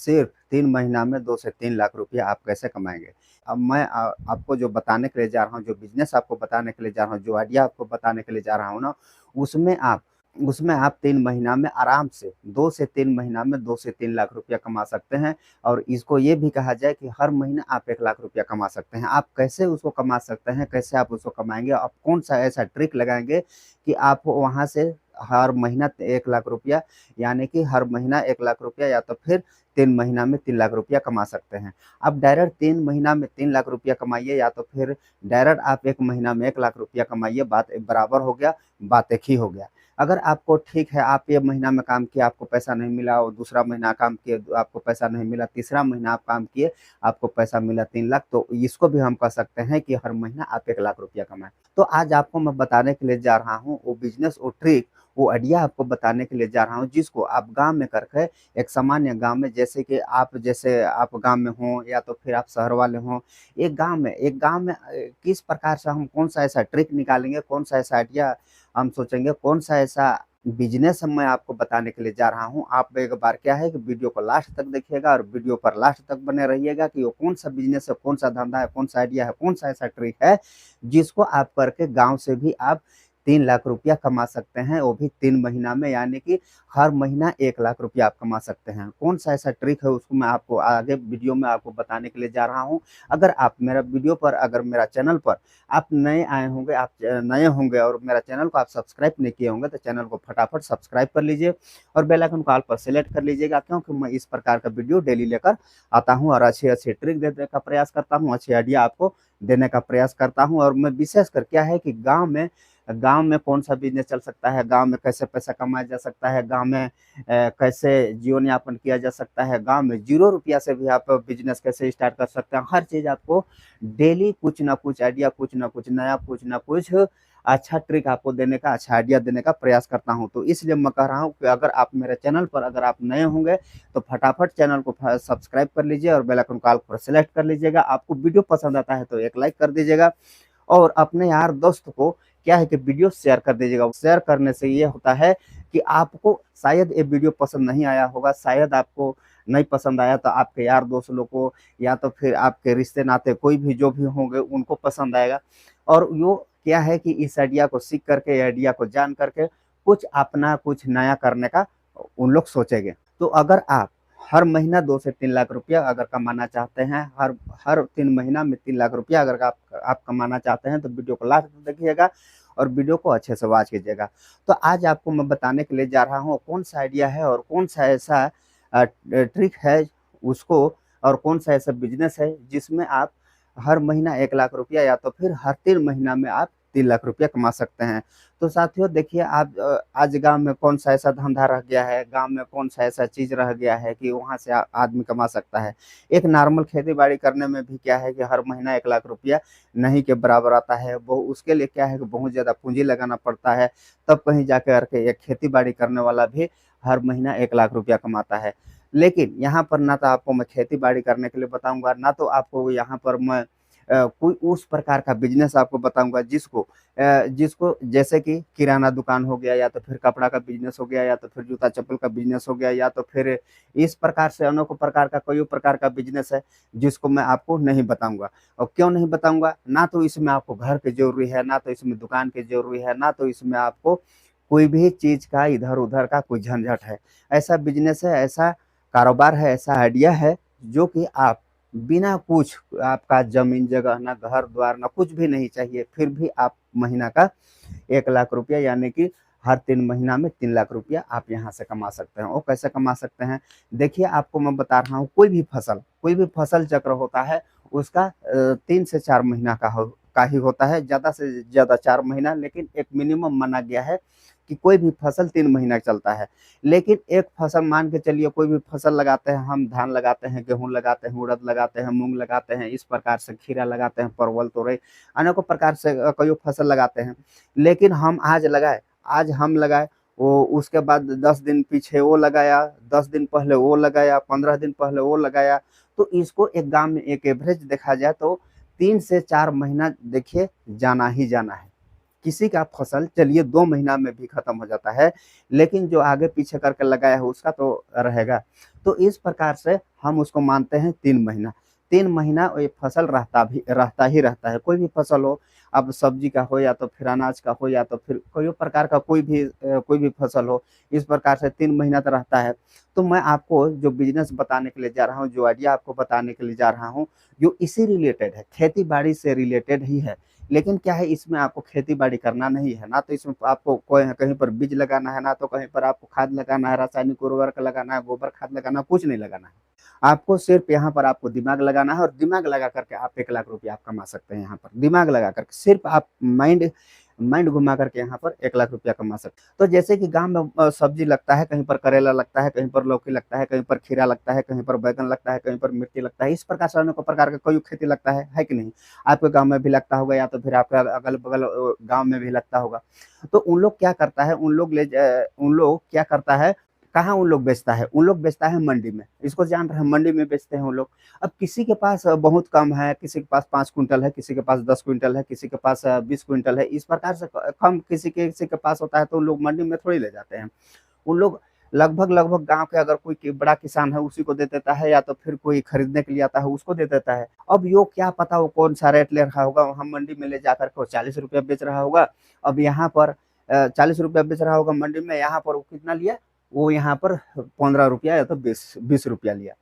सिर्फ 3 महीना में 2 से 3 लाख रुपया आप कैसे कमाएँगे। अब मैं आपको जो बताने के लिए जा रहा हूँ, जो बिज़नेस आपको बताने के लिए जा रहा हूँ, जो आइडिया आपको बताने के लिए जा रहा हूँ ना, उसमें आप उसमें आप 3 महीना में आराम से 2 से 3 महीना में 2 से 3 लाख रुपया कमा सकते हैं और इसको ये भी कहा जाए कि हर महीने आप 1 लाख रुपया कमा सकते हैं। आप कैसे उसको कमा सकते हैं, कैसे आप उसको कमाएँगे, आप कौन-सा ऐसा ट्रिक लगाएँगे कि आप वहाँ से हर महीना 1 लाख रुपया यानी कि हर महीना 1 लाख रुपया या तो फिर 3 महीना में 3 लाख रुपया कमा सकते हैं। आप डायरेक्ट 3 महीना में 3 लाख रुपया कमाइए या तो फिर डायरेक्ट आप 1 महीना में 1 लाख रुपया कमाइए, बात बराबर हो गया, बात एक ही हो गया। अगर आपको ठीक है, आप ये महीना में काम किए, आपको पैसा नहीं मिला और दूसरा महीना काम किए, आपको पैसा नहीं मिला, तीसरा महीना आप काम किए, आपको पैसा मिला 3 लाख, तो इसको भी हम कह सकते हैं कि हर महीना आप 1 लाख रुपया कमाएँ। तो आज आपको मैं बताने के लिए जा रहा हूँ, वो बिज़नेस, वो ट्रिक, वो आइडिया आपको बताने के लिए जा रहा हूँ, जिसको आप गाँव में करके एक सामान्य गाँव में जैसे आप गाँव में हों या तो फिर आप शहर वाले हों, एक गाँव में किस प्रकार से हम कौन-सा ऐसा ट्रिक निकालेंगे, कौन-सा ऐसा आइडिया हम सोचेंगे, कौन-सा ऐसा बिज़नेस मैं आपको बताने के लिए जा रहा हूँ। आप एक बार क्या है कि वीडियो को लास्ट तक देखिएगा और वीडियो पर लास्ट तक बने रहिएगा कि वो कौन-सा बिज़नेस है, कौन-सा धंधा है, कौन-सा आइडिया है, कौन-सा ऐसा ट्रिक है, जिसको आप करके गाँव से भी आप 3 लाख रुपया कमा सकते हैं, वो भी 3 महीना में, यानी कि हर महीना 1 लाख रुपया आप कमा सकते हैं। कौन-सा ऐसा ट्रिक है उसको मैं आपको आगे वीडियो में आपको बताने के लिए जा रहा हूँ। अगर आप मेरा वीडियो पर, अगर मेरा चैनल पर आप नए आए होंगे, आप नए होंगे और मेरा चैनल को आप सब्सक्राइब नहीं किए होंगे, तो चैनल को फटाफट सब्सक्राइब कर लीजिए और बेल आइकन को ऑल पर सेलेक्ट कर लीजिएगा, क्योंकि मैं इस प्रकार का वीडियो डेली लेकर आता हूँ और अच्छे-अच्छे ट्रिक देने का प्रयास करता हूँ, अच्छे आइडिया आपको देने का प्रयास करता हूँ। और मैं विशेषकर क्या है कि गाँव में कौन-सा बिज़नेस चल सकता है, गाँव में कैसे पैसा कमाया जा सकता है, गाँव में कैसे जीवन यापन किया जा सकता है, गाँव में ₹0 से भी आप बिज़नेस कैसे स्टार्ट कर सकते हैं। हर चीज़ आपको डेली कुछ ना कुछ आइडिया, कुछ ना कुछ नया, कुछ ना कुछ अच्छा ट्रिक आपको देने का, अच्छा आइडिया देने का प्रयास करता हूँ। तो इसलिए मैं कह रहा हूँ कि अगर आप मेरे चैनल पर अगर आप नए होंगे, तो फटाफट चैनल को सब्सक्राइब कर लीजिए और बेल आइकन को ऑल पर सेलेक्ट कर लीजिएगा। आपको वीडियो पसंद आता है तो एक लाइक कर दीजिएगा और अपने यार दोस्त को क्या है कि वीडियो शेयर कर दीजिएगा। शेयर करने से ये होता है कि आपको शायद ये वीडियो पसंद नहीं आया होगा, शायद आपको नहीं पसंद आया, तो आपके यार दोस्त लोग को या तो फिर आपके रिश्ते नाते कोई भी जो भी होंगे उनको पसंद आएगा और वो क्या है कि इस आइडिया को सीख करके, आइडिया को जान करके कुछ अपना, कुछ नया करने का उन लोग सोचेंगे। तो अगर आप हर महीना 2 से 3 लाख रुपया अगर कमाना चाहते हैं, हर हर 3 महीना में 3 लाख रुपया अगर आप कमाना चाहते हैं, तो वीडियो को लास्ट तक देखिएगा और वीडियो को अच्छे से वॉच कीजिएगा। तो आज आपको मैं बताने के लिए जा रहा हूँ कौन-सा आइडिया है और कौन-सा ऐसा ट्रिक है उसको, और कौन-सा ऐसा बिज़नेस है जिसमें आप हर महीना 1 लाख रुपया या तो फिर हर 3 महीना में आप 3 लाख रुपया कमा सकते हैं। तो साथियों देखिए, आप आज गाँव में कौन-सा ऐसा धंधा रह गया है, गाँव में कौन-सा ऐसा चीज़ रह गया है कि वहाँ से आदमी कमा सकता है। एक नॉर्मल खेती-बाड़ी करने में भी क्या है कि हर महीना 1 लाख रुपया नहीं के बराबर आता है। वो उसके लिए क्या है कि बहुत ज़्यादा पूँजी लगाना पड़ता है, तब कहीं जाकर के एक खेती-बाड़ी करने वाला भी हर महीना 1 लाख रुपया कमाता है। लेकिन यहाँ पर ना तो आपको मैं खेती-बाड़ी करने के लिए बताऊँगा, ना तो आपको यहाँ पर मैं कोई उस प्रकार का बिज़नेस आपको बताऊँगा जिसको जैसे कि किराना दुकान हो गया या तो फिर कपड़ा का बिज़नेस हो गया या तो फिर जूता-चप्पल का बिज़नेस हो गया या तो फिर इस प्रकार से अनेकों प्रकार का, कईयों प्रकार का बिज़नेस है, जिसको मैं आपको नहीं बताऊँगा। और क्यों नहीं बताऊँगा? ना तो इसमें आपको घर की ज़रूरी है, ना तो इसमें दुकान की ज़रूरी है, ना तो इसमें आपको कोई भी चीज़ का इधर-उधर का कोई झंझट है। ऐसा बिज़नेस है, ऐसा कारोबार है, ऐसा आइडिया है, जो कि आप बिना कुछ, आपका ज़मीन जगह, ना घर-द्वार, ना कुछ भी नहीं चाहिए, फिर भी आप महीना का 1 लाख रुपया यानी कि हर 3 महीना में 3 लाख रुपया आप यहाँ से कमा सकते हैं। वो कैसे कमा सकते हैं? देखिए, आपको मैं बता रहा हूँ, कोई भी फसल चक्र होता है, उसका 3 से 4 महीना का ही होता है, ज़्यादा से ज़्यादा 4 महीना, लेकिन एक मिनिमम माना गया है कि कोई भी फसल 3 महीना चलता है। लेकिन एक फसल मान के चलिए, कोई भी फसल लगाते हैं, हम धान लगाते हैं, गेहूँ लगाते हैं, उड़द लगाते हैं, मूँग लगाते हैं, इस प्रकार से खीरा लगाते हैं, परवल, तोरई, अनेकों प्रकार से कईयों फसल लगाते हैं। लेकिन आज हम लगाए, वो उसके बाद 10 दिन पीछे वो लगाया, 10 दिन पहले वो लगाया, 15 दिन पहले वो लगाया। तो इसको एक गाँव में एक एवरेज देखा जाए तो 3 से 4 महीना देखिए जाना ही जाना है। किसी का फसल चलिए 2 महीना में भी खत्म हो जाता है, लेकिन जो आगे पीछे करके लगाया है उसका तो रहेगा। तो इस प्रकार से हम उसको मानते हैं 3 महीना। 3 महीना ये फसल रहता ही रहता है। कोई भी फसल हो, अब सब्जी का हो या तो फिर अनाज का हो या तो फिर कोई प्रकार का कोई भी फसल हो, इस प्रकार से 3 महीना तो रहता है। तो मैं आपको जो बिज़नेस बताने के लिए जा रहा हूँ, जो आइडिया आपको बताने के लिए जा रहा हूँ, जो इसी रिलेटेड है, खेती-बाड़ी से रिलेटेड ही है। लेकिन क्या है, इसमें आपको खेती-बाड़ी करना नहीं है, ना तो इसमें आपको कोई कहीं पर बीज लगाना है, ना तो कहीं पर आपको खाद लगाना है, रासायनिक उर्वरक लगाना है, गोबर खाद लगाना है, कुछ नहीं लगाना है। आपको सिर्फ़ यहाँ पर आपको दिमाग लगाना है और दिमाग लगा कर के आप 1 लाख रुपया आप कमा सकते हैं यहाँ पर। दिमाग लगा कर के सिर्फ़ आप माइंड माइंड घुमा कर के यहाँ पर 1 लाख रुपया कमा सकते हैं। तो जैसे कि गाँव में सब्ज़ी लगता है, कहीं पर करेला लगता है, कहीं पर लौकी लगता है, कहीं पर खीरा लगता है, कहीं पर बैंगन लगता है, कहीं पर मिर्ची लगता है। इस प्रकार से अनेकों प्रकार का कोई खेती लगता है कि नहीं? आपके गाँव में भी लगता होगा या तो फिर आपके अगल-बगल गाँव में भी लगता होगा। तो उन लोग क्या करता है, कहाँ उन लोग बेचता है? उन लोग बेचता है मंडी में। इसको जान रहे हैं, मंडी में बेचते हैं उन लोग। अब किसी के पास बहुत कम है, किसी के पास 5 क्विंटल है, किसी के पास 10 क्विंटल है, किसी के पास 20 क्विंटल है। इस प्रकार से क कम किसी के पास होता है तो लोग मंडी में थोड़ी ले जाते हैं। उन लोग लगभग गाँव के अगर कोई बड़ा किसान है उसी को दे देता है या तो फिर कोई खरीदने के लिए आता है उसको दे देता है। अब यो क्या पता वो कौन-सा रेट ले रहा होगा, वहाँ मंडी में ले जाकर के वो ₹40 बेच रहा होगा। अब यहाँ पर ₹40 बेच रहा होगा मंडी में, यहाँ पर वो कितना लिया? वो यहाँ पर ₹15 या तो ₹20 लिया।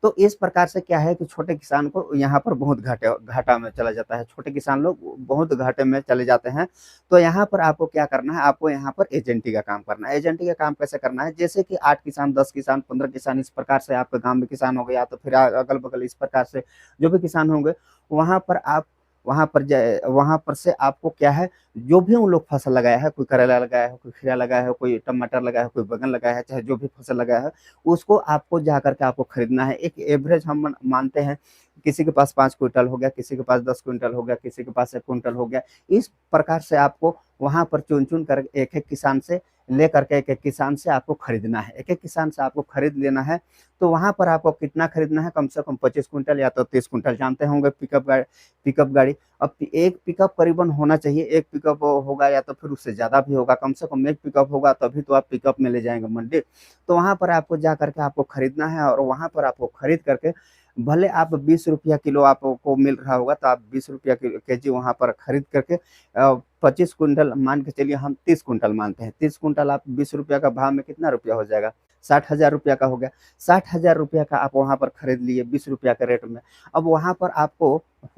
तो इस प्रकार से क्या है कि छोटे किसान को यहाँ पर बहुत घाटा में चला जाता है। छोटे किसान लोग बहुत घाटे में चले जाते हैं। तो यहाँ पर आपको क्या करना है, आपको यहाँ पर एजेंटी का काम करना है। एजेंटी का काम कैसे करना है? जैसे कि 8 किसान, 10 किसान, 15 किसान इस प्रकार से आपके गाँव में किसान हो गए या तो फिर अगल-बगल इस प्रकार से जो भी किसान होंगे, वहाँ पर आप वहाँ पर से आपको क्या है, जो भी उन लोग फसल लगाया है, कोई करेला लगाया है, कोई खीरा लगाया है, कोई टमाटर लगाया है, कोई बैंगन लगाया है, चाहे जो भी फसल लगाया है, उसको आपको जाकर के आपको खरीदना है। एक एवरेज हम मानते हैं, किसी के पास 5 क्विंटल हो गया, किसी के पास 10 क्विंटल हो गया, किसी के पास 1 क्विंटल हो गया। इस प्रकार से आपको वहाँ पर चुन-चुन कर एक-एक किसान से लेकर के एक-एक किसान से आपको खरीदना है। एक-एक किसान से आपको खरीद लेना है, तो वहाँ पर आपको कितना खरीदना है, कम से कम 25 क्विंटल या तो 30 क्विंटल, जानते होंगे पिकअप गाड़ी। अब एक पिकअप करीबन होना चाहिए, 1 पिकअप होगा या तो फिर उससे ज़्यादा भी होगा, कम से कम 1 पिकअप होगा तभी तो आप पिकअप में ले जाएँगे मंडी। तो वहाँ पर आपको जा कर के आपको खरीदना है और वहाँ पर आपको खरीद करके भले आप ₹20 किलो आपको मिल रहा होगा तो आप ₹20 केजी वहाँ पर खरीद करके 25 कुंटल मान के चलिए, हम 30 कुंटल मानते हैं। 30 कुंटल आप ₹20 का भाव में कितना रुपया हो जाएगा? ₹60,000 का हो गया। ₹60,000 का आप वहाँ पर खरीद लिए ₹20 के रेट में। अब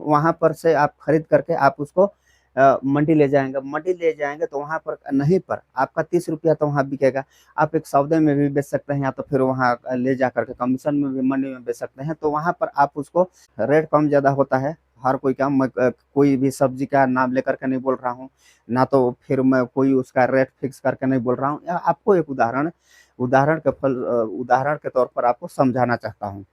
वहाँ पर से आप खरीद करके आप उसको मंडी ले जाएँगे। मंडी ले जाएँगे तो वहाँ पर नहीं पर आपका ₹30 तो वहाँ बिकेगा। आप एक सौदे में भी बेच सकते हैं या तो फिर वहाँ ले जाकर के कमीशन में भी मंडी में बेच सकते हैं। तो वहाँ पर आप उसको रेट कम ज़्यादा होता है। हर कोई का कोई भी सब्ज़ी का नाम लेकर के नहीं बोल रहा हूँ, ना तो फिर मैं कोई उसका रेट फिक्स करके नहीं बोल रहा हूँ। आपको एक उदाहरण के तौर पर आपको समझाना चाहता हूँ।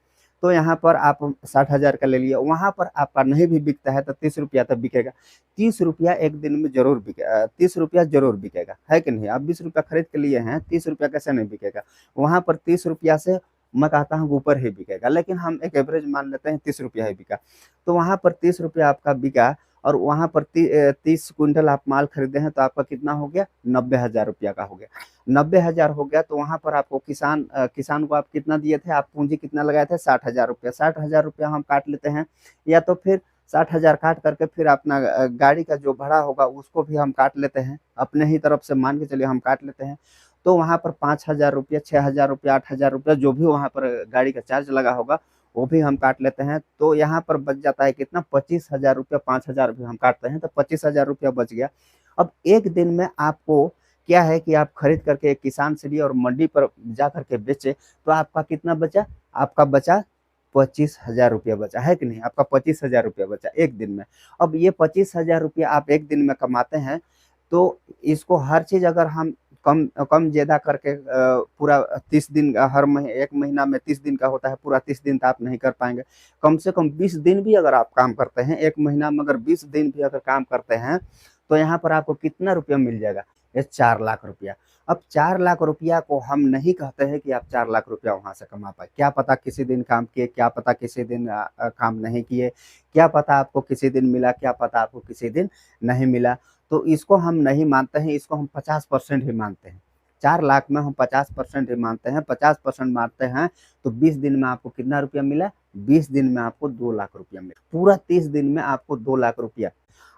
तो यहाँ पर आप 60,000 का ले लिए, वहाँ पर आपका नहीं भी बिकता है तो ₹30 तक बिकेगा। ₹30 एक दिन में ₹30 ज़रूर बिकेगा, है कि नहीं? आप ₹20 खरीद के लिए हैं, ₹30 कैसे नहीं बिकेगा? वहाँ पर ₹30 से मैं कहता हूँ ऊपर ही बिकेगा, लेकिन हम एक एवरेज मान लेते हैं ₹30 ही बिका। तो वहाँ पर ₹30 आपका बिका और वहाँ पर 30 क्विंटल आप माल खरीदे हैं तो आपका कितना हो गया? ₹90,000 का हो गया। 90,000 हो गया तो वहाँ पर आपको किसान को आप कितना दिए थे? आप पूँजी कितना लगाए थे? ₹60,000। ₹60,000 हम काट लेते हैं या तो फिर 60,000 काट करके फिर अपना गाड़ी का जो भाड़ा होगा उसको भी हम काट लेते हैं। अपने ही तरफ से मान के चलिए हम काट लेते हैं। तो वहाँ पर ₹5,000, ₹6,000, ₹8,000 जो भी वहाँ पर गाड़ी का चार्ज लगा होगा, वो भी हम काट लेते हैं। तो यहाँ पर बच जाता है कितना? ₹25,000, 5,000 भी हम काटते हैं तो ₹25,000 बच गया। अब एक दिन में आपको क्या है कि आप खरीद करके एक किसान से लिए और मंडी पर जाकर के बेचे, तो आपका कितना बचा? आपका बचा ₹25,000 बचा, है कि नहीं? आपका ₹25,000 बचा एक दिन में। अब ये ₹25,000 आप एक दिन में कमाते हैं, तो इसको हर चीज़ अगर हम कम ज़्यादा करके पूरा 30 दिन का 1 महीना में 30 दिन का होता है, पूरा 30 दिन तो आप नहीं कर पाएँगे। कम से कम 20 दिन भी अगर आप काम करते हैं, 1 महीना में अगर 20 दिन भी अगर काम करते हैं, तो यहाँ पर आपको कितना रुपया मिल जाएगा? ये 4 लाख रुपया। अब 4 लाख रुपया को हम नहीं कहते हैं कि आप 4 लाख रुपया वहाँ से कमा पाए। क्या पता किसी दिन काम किए, क्या पता किसी दिन काम नहीं किए, क्या पता आपको किसी दिन मिला, क्या पता आपको किसी दिन नहीं मिला। तो इसको हम नहीं मानते हैं, इसको हम 50% ही मानते हैं। 4 लाख में हम 50% ही मानते हैं, 50% मानते हैं तो 20 दिन में आपको कितना रुपया मिला? 20 दिन में आपको 2 लाख रुपया मिला। पूरा 30 दिन में आपको 2 लाख रुपया।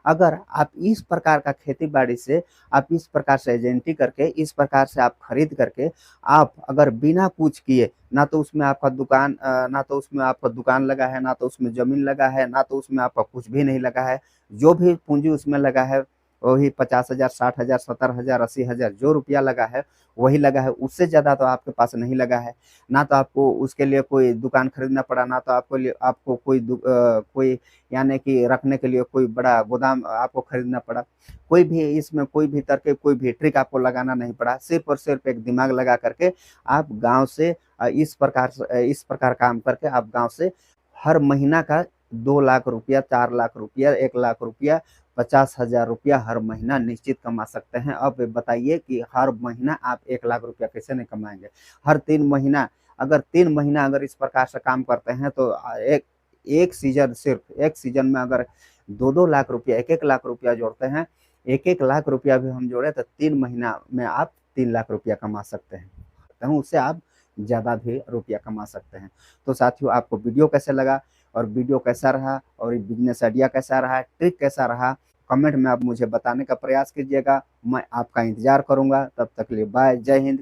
अगर आप इस प्रकार का खेती-बाड़ी से, आप इस प्रकार से एजेंटी करके, इस प्रकार से आप खरीद करके, आप अगर बिना कुछ किए, ना तो उसमें आपका दुकान ना तो उसमें आपका दुकान लगा है, ना तो उसमें ज़मीन लगा है, ना तो उसमें आपका कुछ भी नहीं लगा है। जो भी पूँजी उसमें लगा है, वही 50,000, 60,000, 70,000, 80,000 जो रुपया लगा है, वही लगा है। उससे ज़्यादा तो आपके पास नहीं लगा है। ना तो आपको उसके लिए कोई दुकान खरीदना पड़ा, ना तो आपको कोई यानी कि रखने के लिए कोई बड़ा गोदाम आपको खरीदना पड़ा। कोई भी इसमें कोई भी तरकीब, कोई भी ट्रिक आपको लगाना नहीं पड़ा। सिर्फ़ और सिर्फ़ एक दिमाग लगा करके आप गाँव से इस प्रकार काम करके आप गाँव से हर महीना का 2 लाख रुपया, 4 लाख रुपया, 1 लाख रुपया, 50,000 रुपया हर महीना निश्चित कमा सकते हैं। अब बताइए कि हर महीना आप 1 लाख रुपया कैसे नहीं कमाएँगे? हर 3 महीना अगर 3 महीना अगर इस प्रकार से काम करते हैं तो एक सीज़न सिर्फ़ एक सीज़न में अगर 2-2 लाख रुपया, 1-1 लाख रुपया जोड़ते हैं, 1-1 लाख रुपया भी हम जोड़े तो 3 महीना में आप 3 लाख रुपया कमा सकते हैं। उससे आप ज़्यादा भी रुपया कमा सकते हैं। तो साथियों आपको वीडियो कैसा लगा और वीडियो कैसा रहा और ये बिज़नेस आइडिया कैसा रहा, ट्रिक कैसा रहा, कमेंट में आप मुझे बताने का प्रयास कीजिएगा। मैं आपका इंतज़ार करूँगा। तब तक के लिए बाय, जय हिंद।